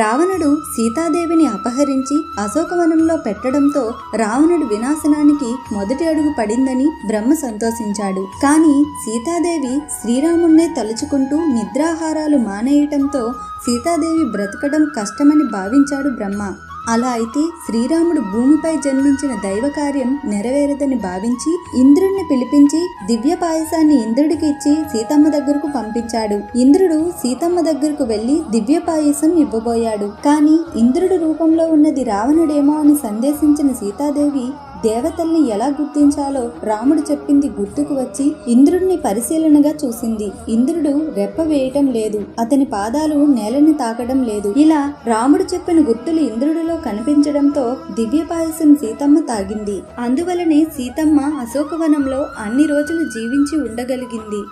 రావణుడు సీతాదేవిని అపహరించి అశోకవనంలో పెట్టడంతో రావణుడి వినాశనానికి మొదటి అడుగు పడిందని బ్రహ్మ సంతోషించాడు. కానీ సీతాదేవి శ్రీరాముణ్ణే తలుచుకుంటూ నిద్రాహారాలు మానేయటంతో సీతాదేవి బ్రతకడం కష్టమని భావించాడు బ్రహ్మ. అలా అయితే శ్రీరాముడు భూమిపై జన్మించిన దైవ కార్యం నెరవేరదని భావించి ఇంద్రుడిని పిలిపించి దివ్య పాయసాన్ని ఇంద్రుడికి ఇచ్చి సీతమ్మ దగ్గరకు పంపించాడు. ఇంద్రుడు సీతమ్మ దగ్గరకు వెళ్లి దివ్య పాయసం ఇవ్వబోయాడు. కానీ ఇంద్రుడి రూపంలో ఉన్నది రావణుడేమో అని సందేశించిన సీతాదేవి దేవతల్ని ఎలా గుర్తించాలో రాముడు చెప్పింది గుర్తుకు వచ్చి ఇంద్రుడిని పరిశీలనగా చూసింది. ఇంద్రుడు రెప్ప వేయటం లేదు, అతని పాదాలు నేలని తాకడం లేదు. ఇలా రాముడు చెప్పిన గుర్తులు ఇంద్రుడిలో కనిపించడంతో దివ్య పాయసం సీతమ్మ తాగింది. అందువలనే సీతమ్మ అశోకవనంలో అన్ని రోజులు జీవించి ఉండగలిగింది.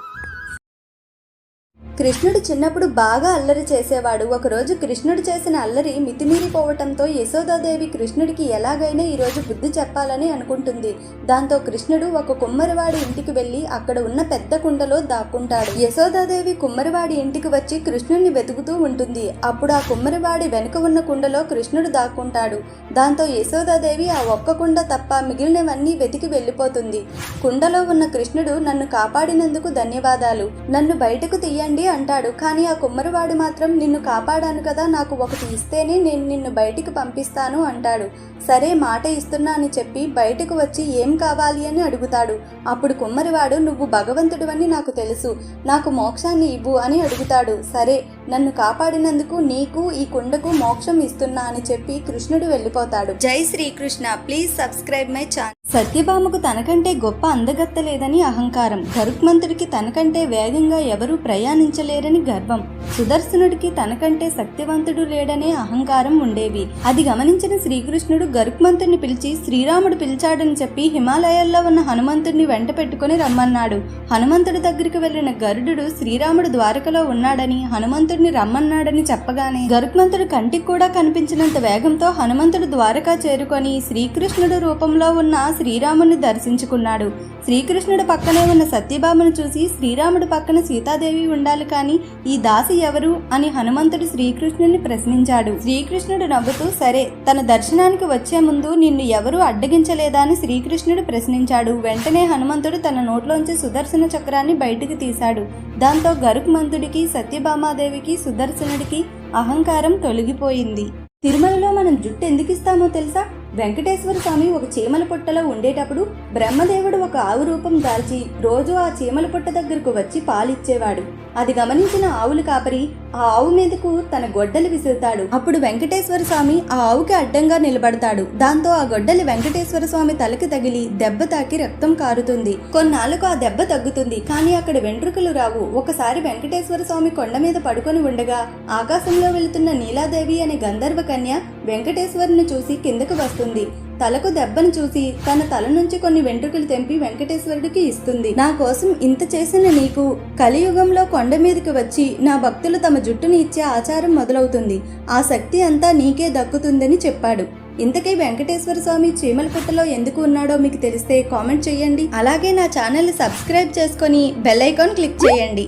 కృష్ణుడు చిన్నప్పుడు బాగా అల్లరి చేసేవాడు. ఒకరోజు కృష్ణుడు చేసిన అల్లరి మితిమీరిపోవటంతో యశోదాదేవి కృష్ణుడికి ఎలాగైనా ఈరోజు బుద్ధి చెప్పాలని అనుకుంటుంది. దాంతో కృష్ణుడు ఒక కుమ్మరివాడి ఇంటికి వెళ్లి అక్కడ ఉన్న పెద్ద కుండలో దాక్కుంటాడు. యశోదాదేవి కుమ్మరివాడి ఇంటికి వచ్చి కృష్ణుడిని వెతుకుతూ ఉంటుంది. అప్పుడు ఆ కుమ్మరివాడి వెనుక ఉన్న కుండలో కృష్ణుడు దాక్కుంటాడు. దాంతో యశోదాదేవి ఆ ఒక్క కుండ తప్ప మిగిలినవన్నీ వెతికి వెళ్లిపోతుంది. కుండలో ఉన్న కృష్ణుడు నన్ను కాపాడినందుకు ధన్యవాదాలు, నన్ను బయటకు తీయండి అంటాడు. కానీ ఆ కుమ్మరివాడు మాత్రం నిన్ను కాపాడాను కదా, నాకు ఒకటి ఇస్తేనే నేను నిన్ను బయటికి పంపిస్తాను అంటాడు. సరే మాట ఇస్తున్నా అని చెప్పి బయటకు వచ్చి ఏం కావాలి అని అడుగుతాడు. అప్పుడు కుమ్మరివాడు నువ్వు భగవంతుడివని నాకు తెలుసు, నాకు మోక్షాన్ని ఇవ్వు అని అడుగుతాడు. సరే నన్ను కాపాడినందుకు నీకు ఈ కుండకు మోక్షం ఇస్తున్నా అని చెప్పి కృష్ణుడు వెళ్ళిపోతాడు. జై Sri Krishna. Please subscribe my channel. సత్యభామకు తనకంటే గొప్ప అందగత్త లేదని అహంకారం, గరుత్మంతుడికి తనకంటే వేగంగా ఎవరూ ప్రయాణించలేరని గర్వం, సుదర్శనుడికి తనకంటే శక్తివంతుడు లేడనే అహంకారం ఉండేవి. అది గమనించిన శ్రీకృష్ణుడు గరుత్మంతుడిని పిలిచి శ్రీరాముడు పిలిచాడని చెప్పి హిమాలయాల్లో ఉన్న హనుమంతుడిని వెంట పెట్టుకుని రమ్మన్నాడు. హనుమంతుడి దగ్గరికి వెళ్లిన గరుడు శ్రీరాముడు ద్వారకలో ఉన్నాడని హనుమంతుడిని రమ్మన్నాడని చెప్పగానే గరుత్మంతుడు కంటికి కూడా కనిపించినంత వేగంతో హనుమంతుడు ద్వారకా చేరుకొని శ్రీకృష్ణుడు రూపంలో ఉన్న శ్రీరాముని దర్శించుకున్నాడు. శ్రీకృష్ణుడు పక్కనే ఉన్న సత్యభామను చూసి శ్రీరాముడు పక్కన సీతాదేవి ఉండాలి కానీ ఈ దాసి ఎవరు అని హనుమంతుడు శ్రీకృష్ణుడిని ప్రశ్నించాడు. శ్రీకృష్ణుడు నవ్వుతూ సరే తన దర్శనానికి వచ్చే ముందు నిన్ను ఎవరూ అడ్డగించలేదా అని శ్రీకృష్ణుడు ప్రశ్నించాడు. వెంటనే హనుమంతుడు తన నోట్లోంచి సుదర్శన చక్రాన్ని బయటికి తీశాడు. దాంతో గరుత్మంతుడికి సత్యభామాదేవికి సుదర్శనుడికి అహంకారం తొలగిపోయింది. తిరుమలలో మనం జుట్టు ఎందుకు ఇస్తామో తెలుసా? వెంకటేశ్వర స్వామి ఒక చీమల పుట్టలో ఉండేటప్పుడు బ్రహ్మదేవుడు ఒక ఆవు రూపం దాల్చి రోజు ఆ చీమల పుట్ట దగ్గరకు వచ్చి పాలిచ్చేవాడు. అది గమనించిన ఆవుల కాపరి ఆ ఆవు మీదకు తన గొడ్డలి విసురుతాడు. అప్పుడు వెంకటేశ్వర స్వామి ఆ ఆవుకి అడ్డంగా నిలబడతాడు. దాంతో ఆ గొడ్డలి వెంకటేశ్వర స్వామి తలకి తగిలి దెబ్బ తాకి రక్తం కారుతుంది. కొన్నాళ్లకు ఆ దెబ్బ తగ్గుతుంది, కానీ అక్కడ వెంట్రుకలు రావు. ఒకసారి వెంకటేశ్వర స్వామి కొండ మీద పడుకొని ఉండగా ఆకాశంలో వెళుతున్న నీలాదేవి అనే గంధర్వ కన్య వెంకటేశ్వరుని చూసి కిందకు వస్తుంది. తలకు దెబ్బను చూసి తన తల నుంచి కొన్ని వెంట్రుకలు తెంపి వెంకటేశ్వరుడికి ఇస్తుంది. నా కోసం ఇంత చేసిన నీకు కలియుగంలో కొండ మీదకి వచ్చి నా భక్తులు తమ జుట్టుని ఇచ్చే ఆచారం మొదలవుతుంది. ఆ శక్తి అంతా నీకే దక్కుతుందని చెప్పాడు. ఇంతకీ వెంకటేశ్వర స్వామి చీమల పుట్టలో ఎందుకు ఉన్నాడో మీకు తెలిస్తే కామెంట్ చేయండి. అలాగే నా ఛానల్ని సబ్స్క్రైబ్ చేసుకొని బెల్ ఐకాన్ క్లిక్ చేయండి.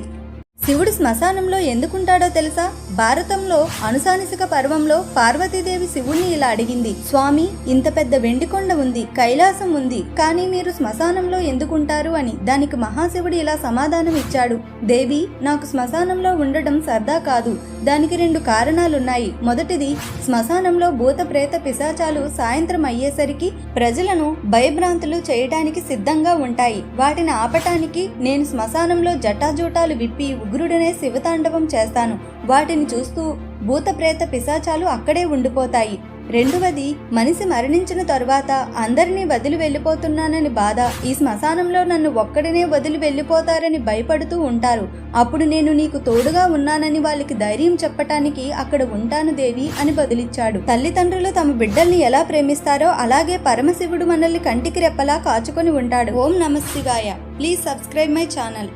శివుడు శ్మశానంలో ఎందుకుంటాడో తెలుసా? భారతంలో అనుశానిసిక పర్వంలో పార్వతీదేవి శివుణ్ణి ఇలా అడిగింది, స్వామి ఇంత పెద్ద వెండికొండ ఉంది, కైలాసం ఉంది, కానీ మీరు శ్మశానంలో ఎందుకుంటారు అని. దానికి మహాశివుడు ఇలా సమాధానం ఇచ్చాడు, దేవి నాకు శ్మశానంలో ఉండడం సరదా కాదు, దానికి 2 కారణాలున్నాయి. మొదటిది, శ్మశానంలో భూత ప్రేత పిశాచాలు సాయంత్రం అయ్యేసరికి ప్రజలను భయభ్రాంతులు చేయడానికి సిద్ధంగా ఉంటాయి. వాటిని ఆపటానికి నేను శ్మశానంలో జటాజూటాలు విప్పి ఉగ్రుడనే శివతాండవం చేస్తాను. వాటిని చూస్తూ భూత ప్రేత పిశాచాలు అక్కడే ఉండిపోతాయి. రెండవది, మనిషి మరణించిన తరువాత అందరినీ వదిలి వెళ్ళిపోతున్నానని బాధ. ఈ శ్మశానంలో నన్ను ఒక్కడినే వదిలి వెళ్ళిపోతారని భయపడుతూ ఉంటారు. అప్పుడు నేను నీకు తోడుగా ఉన్నానని వాళ్ళకి ధైర్యం చెప్పటానికి అక్కడ ఉంటాను దేవి అని బదులిచ్చాడు. తల్లిదండ్రులు తమ బిడ్డల్ని ఎలా ప్రేమిస్తారో అలాగే పరమశివుడు మనల్ని కంటికి రెప్పలా కాచుకొని ఉంటాడు. ఓం నమః శివాయ. Please subscribe my channel.